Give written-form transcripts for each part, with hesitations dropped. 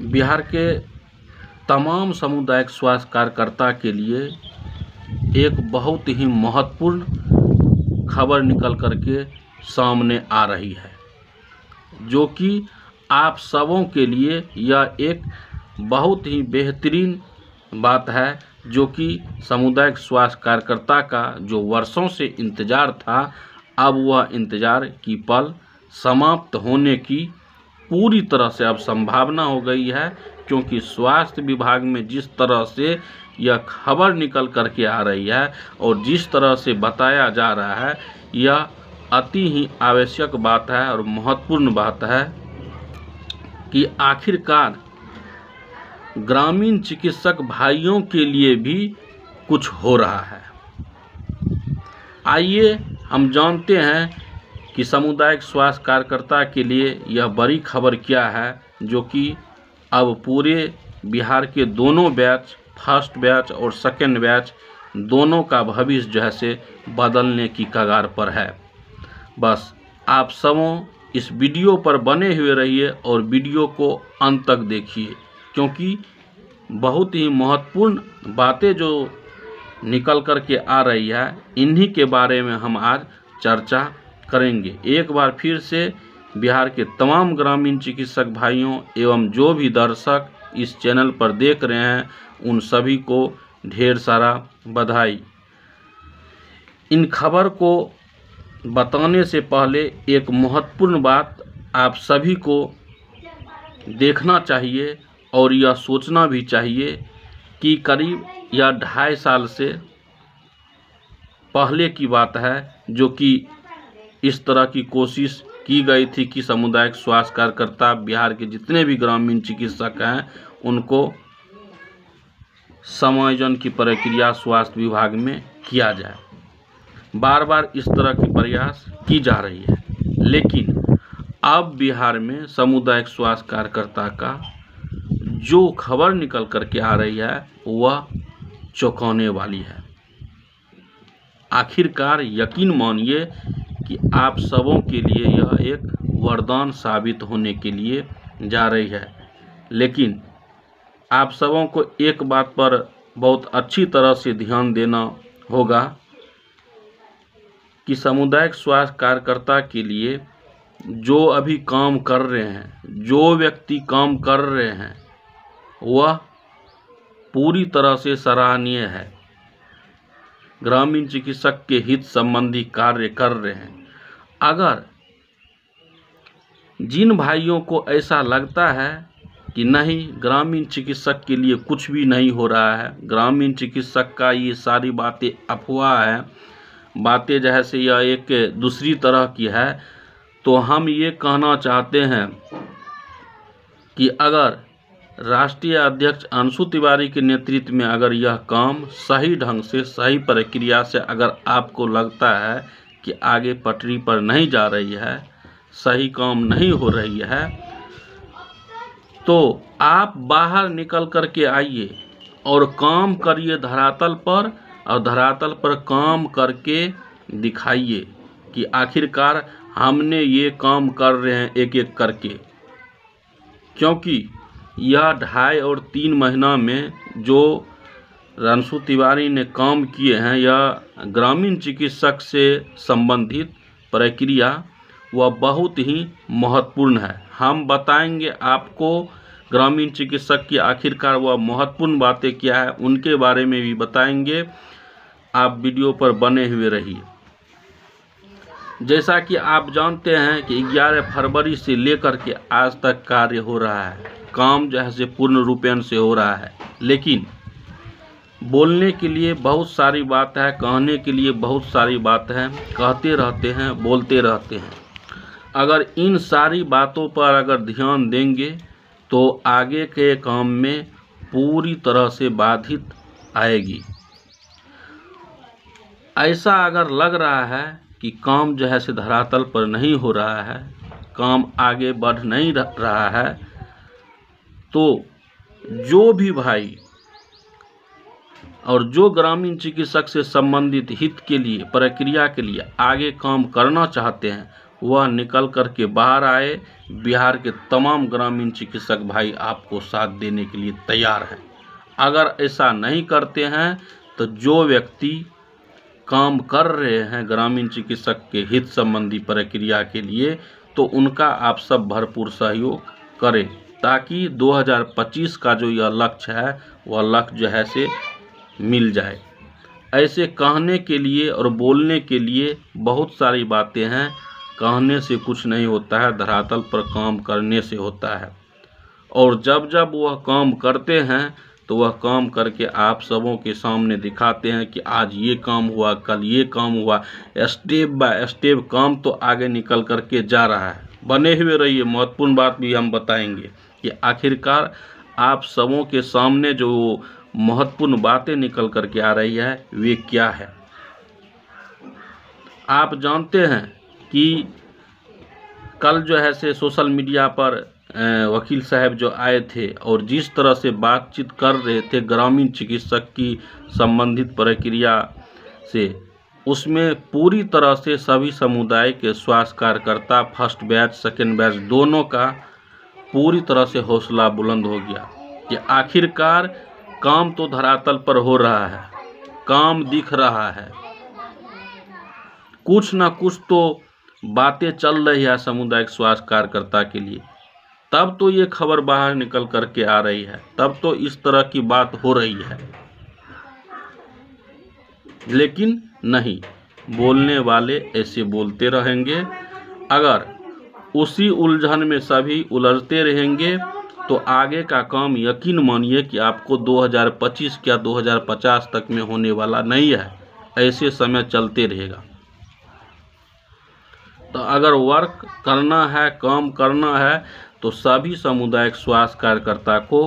बिहार के तमाम सामुदायिक स्वास्थ्य कार्यकर्ता के लिए एक बहुत ही महत्वपूर्ण खबर निकल करके सामने आ रही है, जो कि आप सबों के लिए यह एक बहुत ही बेहतरीन बात है, जो कि सामुदायिक स्वास्थ्य कार्यकर्ता का जो वर्षों से इंतज़ार था, अब वह इंतज़ार की पल समाप्त होने की पूरी तरह से अब संभावना हो गई है। क्योंकि स्वास्थ्य विभाग में जिस तरह से यह खबर निकल करके आ रही है और जिस तरह से बताया जा रहा है, यह अति ही आवश्यक बात है और महत्वपूर्ण बात है कि आखिरकार ग्रामीण चिकित्सक भाइयों के लिए भी कुछ हो रहा है। आइए हम जानते हैं कि सामुदायिक स्वास्थ्य कार्यकर्ता के लिए यह बड़ी खबर क्या है, जो कि अब पूरे बिहार के दोनों बैच, फर्स्ट बैच और सेकेंड बैच, दोनों का भविष्य जो है से बदलने की कगार पर है। बस आप सबों इस वीडियो पर बने हुए रहिए और वीडियो को अंत तक देखिए, क्योंकि बहुत ही महत्वपूर्ण बातें जो निकल कर के आ रही है, इन्हीं के बारे में हम आज चर्चा करेंगे। एक बार फिर से बिहार के तमाम ग्रामीण चिकित्सक भाइयों एवं जो भी दर्शक इस चैनल पर देख रहे हैं, उन सभी को ढेर सारा बधाई। इन खबर को बताने से पहले एक महत्वपूर्ण बात आप सभी को देखना चाहिए और यह सोचना भी चाहिए कि करीब यह 2.5 साल से पहले की बात है, जो कि इस तरह की कोशिश की गई थी कि सामुदायिक स्वास्थ्य कार्यकर्ता बिहार के जितने भी ग्रामीण चिकित्सक हैं, उनको समायोजन की प्रक्रिया स्वास्थ्य विभाग में किया जाए। बार बार इस तरह की प्रयास की जा रही है, लेकिन अब बिहार में सामुदायिक स्वास्थ्य कार्यकर्ता का जो खबर निकल करके आ रही है, वह चौंकाने वाली है। आखिरकार यकीन मानिए कि आप सबों के लिए यह एक वरदान साबित होने के लिए जा रही है। लेकिन आप सबों को एक बात पर बहुत अच्छी तरह से ध्यान देना होगा कि सामुदायिक स्वास्थ्य कार्यकर्ता के लिए जो अभी काम कर रहे हैं, जो व्यक्ति काम कर रहे हैं, वह पूरी तरह से सराहनीय है। ग्रामीण चिकित्सक के हित संबंधी कार्य कर रहे हैं। अगर जिन भाइयों को ऐसा लगता है कि नहीं, ग्रामीण चिकित्सक के लिए कुछ भी नहीं हो रहा है, ग्रामीण चिकित्सक का ये सारी बातें अफवाह है, बातें जैसे यह एक दूसरी तरह की है, तो हम ये कहना चाहते हैं कि अगर राष्ट्रीय अध्यक्ष अंशु तिवारी के नेतृत्व में अगर यह काम सही ढंग से, सही प्रक्रिया से अगर आपको लगता है कि आगे पटरी पर नहीं जा रही है, सही काम नहीं हो रही है, तो आप बाहर निकल कर के आइए और काम करिए धरातल पर, और धरातल पर काम करके दिखाइए कि आखिरकार हमने ये काम कर रहे हैं एक एक करके। क्योंकि यह 2.5 और 3 महीना में जो अंशु तिवारी ने काम किए हैं, यह ग्रामीण चिकित्सक से संबंधित प्रक्रिया वह बहुत ही महत्वपूर्ण है। हम बताएंगे आपको ग्रामीण चिकित्सक की आखिरकार वह महत्वपूर्ण बातें क्या है, उनके बारे में भी बताएंगे। आप वीडियो पर बने हुए रहिए। जैसा कि आप जानते हैं कि 11 फरवरी से लेकर के आज तक कार्य हो रहा है, काम जैसे पूर्ण रूपेण से हो रहा है, लेकिन बोलने के लिए बहुत सारी बात है, कहने के लिए बहुत सारी बात है, कहते रहते हैं, बोलते रहते हैं। अगर इन सारी बातों पर अगर ध्यान देंगे तो आगे के काम में पूरी तरह से बाधित आएगी। ऐसा अगर लग रहा है कि काम जो है से धरातल पर नहीं हो रहा है, काम आगे बढ़ नहीं रहा है, तो जो भी भाई और जो ग्रामीण चिकित्सक से संबंधित हित के लिए, प्रक्रिया के लिए आगे काम करना चाहते हैं, वह निकल कर के बाहर आए। बिहार के तमाम ग्रामीण चिकित्सक भाई आपको साथ देने के लिए तैयार हैं। अगर ऐसा नहीं करते हैं तो जो व्यक्ति काम कर रहे हैं ग्रामीण चिकित्सक के हित संबंधी प्रक्रिया के लिए, तो उनका आप सब भरपूर सहयोग करें, ताकि 2025 का जो यह लक्ष्य है वह लक्ष्य जो है से मिल जाए। ऐसे कहने के लिए और बोलने के लिए बहुत सारी बातें हैं। कहने से कुछ नहीं होता है, धरातल पर काम करने से होता है। और जब जब वह काम करते हैं तो वह काम करके आप सबों के सामने दिखाते हैं कि आज ये काम हुआ, कल ये काम हुआ। स्टेप बाय स्टेप काम तो आगे निकल करके जा रहा है। बने हुए रहिए, महत्वपूर्ण बात भी हम बताएंगे कि आखिरकार आप सबों के सामने जो महत्वपूर्ण बातें निकल करके आ रही है वे क्या है। आप जानते हैं कि कल जो है से सोशल मीडिया पर वकील साहब जो आए थे और जिस तरह से बातचीत कर रहे थे ग्रामीण चिकित्सक की संबंधित प्रक्रिया से, उसमें पूरी तरह से सभी समुदाय के स्वास्थ्य कार्यकर्ता फर्स्ट बैच सेकेंड बैच दोनों का पूरी तरह से हौसला बुलंद हो गया कि आखिरकार काम तो धरातल पर हो रहा है, काम दिख रहा है, कुछ ना कुछ तो बातें चल रही है सामुदायिक स्वास्थ्य कार्यकर्ता के लिए। तब तो ये खबर बाहर निकल करके आ रही है, तब तो इस तरह की बात हो रही है। लेकिन नहीं, बोलने वाले ऐसे बोलते रहेंगे। अगर उसी उलझन में सभी उलझते रहेंगे तो आगे का काम यकीन मानिए कि आपको 2025 या 2050 तक में होने वाला नहीं है। ऐसे समय चलते रहेगा। तो अगर वर्क करना है, काम करना है, तो सभी सामुदायिक स्वास्थ्य कार्यकर्ता को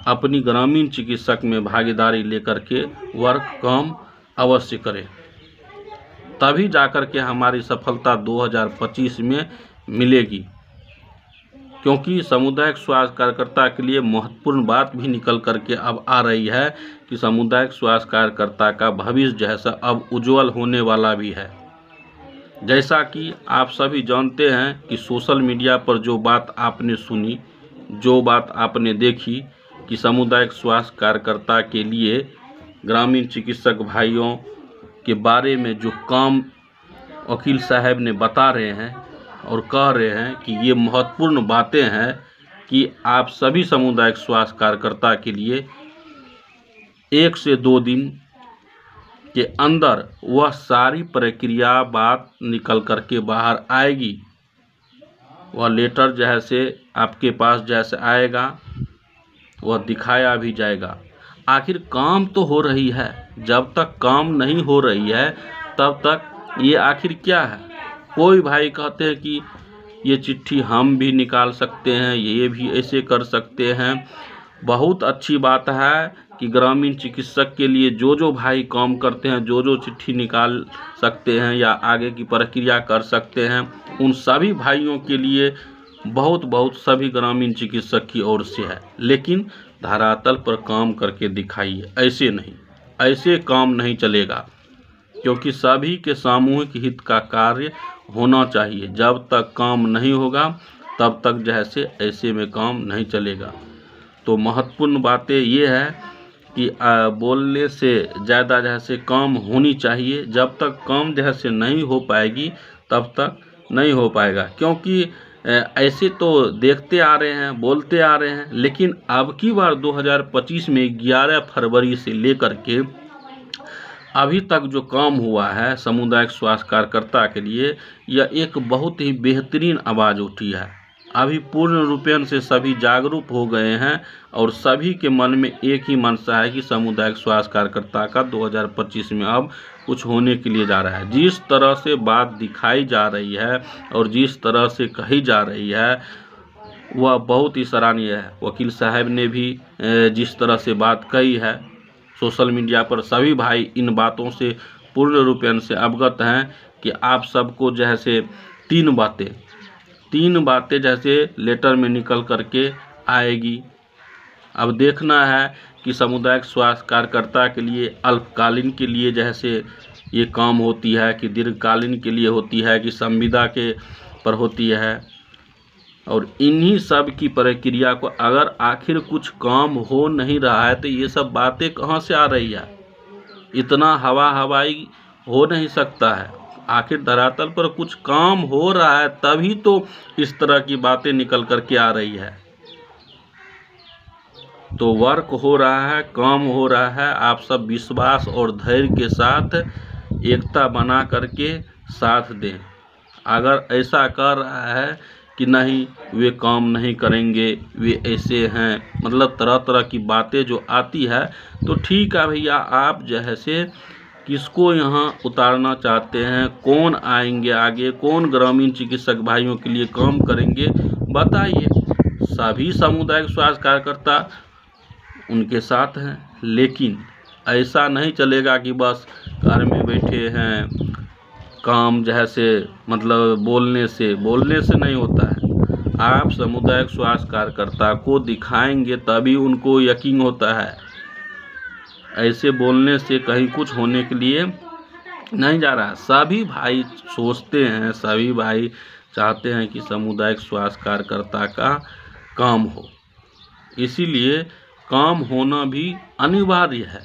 अपनी ग्रामीण चिकित्सक में भागीदारी लेकर के वर्क काम अवश्य करें, तभी जाकर के हमारी सफलता 2025 में मिलेगी। क्योंकि सामुदायिक स्वास्थ्य कार्यकर्ता के लिए महत्वपूर्ण बात भी निकल करके अब आ रही है कि सामुदायिक स्वास्थ्य कार्यकर्ता का भविष्य जैसा अब उज्जवल होने वाला भी है। जैसा कि आप सभी जानते हैं कि सोशल मीडिया पर जो बात आपने सुनी, जो बात आपने देखी कि सामुदायिक स्वास्थ्य कार्यकर्ता के लिए ग्रामीण चिकित्सक भाइयों के बारे में जो काम वकील साहब ने बता रहे हैं और कह रहे हैं कि ये महत्वपूर्ण बातें हैं कि आप सभी सामुदायिक स्वास्थ्य कार्यकर्ता के लिए 1 से 2 दिन के अंदर वह सारी प्रक्रिया बात निकल करके बाहर आएगी। वह लेटर जैसे आपके पास जैसे आएगा वह दिखाया भी जाएगा। आखिर काम तो हो रही है, जब तक काम नहीं हो रही है तब तक ये आखिर क्या है। कोई भाई कहते हैं कि ये चिट्ठी हम भी निकाल सकते हैं, ये भी ऐसे कर सकते हैं। बहुत अच्छी बात है कि ग्रामीण चिकित्सक के लिए जो भाई काम करते हैं, जो चिट्ठी निकाल सकते हैं या आगे की प्रक्रिया कर सकते हैं, उन सभी भाइयों के लिए बहुत बहुत सभी ग्रामीण चिकित्सक की ओर से है। लेकिन धरातल पर काम करके दिखाइए, ऐसे नहीं, ऐसे काम नहीं चलेगा। क्योंकि सभी के सामूहिक हित का कार्य होना चाहिए। जब तक काम नहीं होगा तब तक जैसे ऐसे में काम नहीं चलेगा। तो महत्वपूर्ण बातें ये है कि बोलने से ज़्यादा जैसे काम होनी चाहिए। जब तक काम जैसे नहीं हो पाएगी तब तक नहीं हो पाएगा। क्योंकि ऐसे तो देखते आ रहे हैं, बोलते आ रहे हैं, लेकिन अब की बार 2025 में 11 फरवरी से लेकर के अभी तक जो काम हुआ है सामुदायिक स्वास्थ्य कार्यकर्ता के लिए, यह एक बहुत ही बेहतरीन आवाज़ उठी है। अभी पूर्ण रूपेण से सभी जागरूक हो गए हैं और सभी के मन में एक ही मनसा है कि सामुदायिक स्वास्थ्य कार्यकर्ता का 2025 में अब कुछ होने के लिए जा रहा है। जिस तरह से बात दिखाई जा रही है और जिस तरह से कही जा रही है वह बहुत ही सराहनीय है। वकील साहब ने भी जिस तरह से बात कही है, सोशल मीडिया पर सभी भाई इन बातों से पूर्ण रूपेण से अवगत हैं कि आप सबको जैसे तीन बातें जैसे लेटर में निकल करके आएगी। अब देखना है कि सामुदायिक स्वास्थ्य कार्यकर्ता के लिए अल्पकालीन के लिए जैसे ये काम होती है, कि दीर्घकालीन के लिए होती है, कि संविदा के पर होती है। और इन्हीं सब की प्रक्रिया को अगर आखिर कुछ काम हो नहीं रहा है तो ये सब बातें कहाँ से आ रही है? इतना हवाई हो नहीं सकता है। आखिर धरातल पर कुछ काम हो रहा है तभी तो इस तरह की बातें निकल कर के आ रही है। तो वर्क हो रहा है, काम हो रहा है, आप सब विश्वास और धैर्य के साथ एकता बना करके साथ दें। अगर ऐसा कर रहा है कि नहीं वे काम नहीं करेंगे, वे ऐसे हैं, मतलब तरह तरह की बातें जो आती है, तो ठीक है भैया, आप जैसे किसको यहाँ उतारना चाहते हैं, कौन आएंगे आगे, कौन ग्रामीण चिकित्सक भाइयों के लिए काम करेंगे, बताइए। सभी सामुदायिक स्वास्थ्य कार्यकर्ता उनके साथ हैं, लेकिन ऐसा नहीं चलेगा कि बस घर में बैठे हैं, काम जैसे मतलब बोलने से नहीं होता है। आप सामुदायिक स्वास्थ्य कार्यकर्ता को दिखाएंगे तभी उनको यकीन होता है। ऐसे बोलने से कहीं कुछ होने के लिए नहीं जा रहा। सभी भाई सोचते हैं, सभी भाई चाहते हैं कि सामुदायिक स्वास्थ्य कार्यकर्ता का काम हो, इसीलिए काम होना भी अनिवार्य है।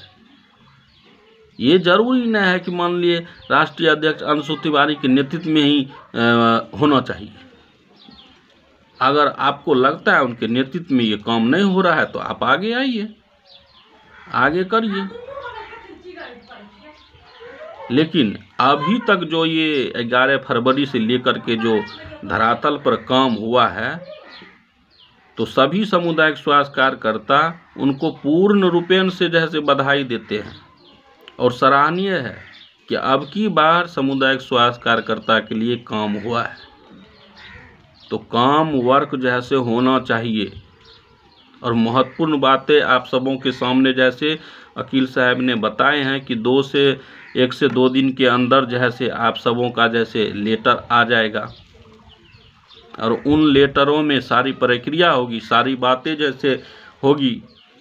ये जरूरी नहीं है कि मान लिए राष्ट्रीय अध्यक्ष अंशु तिवारी के नेतृत्व में ही होना चाहिए। अगर आपको लगता है उनके नेतृत्व में ये काम नहीं हो रहा है तो आप आगे आइए, आगे करिए। लेकिन अभी तक जो ये 11 फरवरी से लेकर के जो धरातल पर काम हुआ है, तो सभी सामुदायिक स्वास्थ्य कार्यकर्ता उनको पूर्ण रूपेण से जैसे बधाई देते हैं। और सराहनीय है कि अब की बार सामुदायिक स्वास्थ्य कार्यकर्ता के लिए काम हुआ है। तो काम वर्क जैसे होना चाहिए। और महत्वपूर्ण बातें आप सबों के सामने जैसे वकील साहब ने बताए हैं कि 1 से 2 दिन के अंदर जैसे आप सबों का जैसे लेटर आ जाएगा, और उन लेटरों में सारी प्रक्रिया होगी, सारी बातें जैसे होगी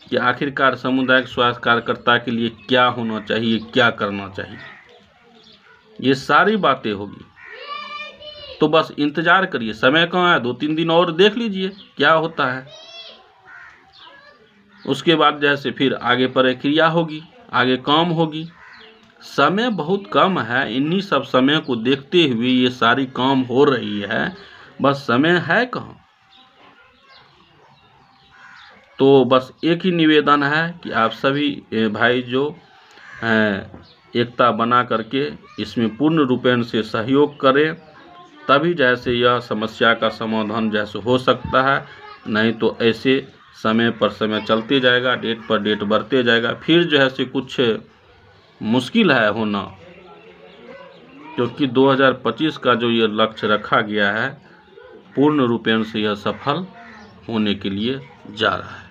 कि आखिरकार सामुदायिक स्वास्थ्य कार्यकर्ता के लिए क्या होना चाहिए, क्या करना चाहिए, ये सारी बातें होगी। तो बस इंतजार करिए, समय कहाँ है, 2-3 दिन और देख लीजिए क्या होता है। उसके बाद जैसे फिर आगे प्रक्रिया होगी, आगे काम होगी। समय बहुत कम है, इन्हीं सब समय को देखते हुए ये सारी काम हो रही है, बस समय है कहाँ। तो बस एक ही निवेदन है कि आप सभी भाई जो एकता बना करके इसमें पूर्ण रूपेण से सहयोग करें, तभी जैसे यह समस्या का समाधान जैसे हो सकता है। नहीं तो ऐसे समय पर समय चलते जाएगा, डेट पर डेट बढ़ते जाएगा, फिर जो है से कुछ मुश्किल है होना, क्योंकि 2025 का जो ये लक्ष्य रखा गया है पूर्ण रूपेण से यह सफल होने के लिए जा रहा है।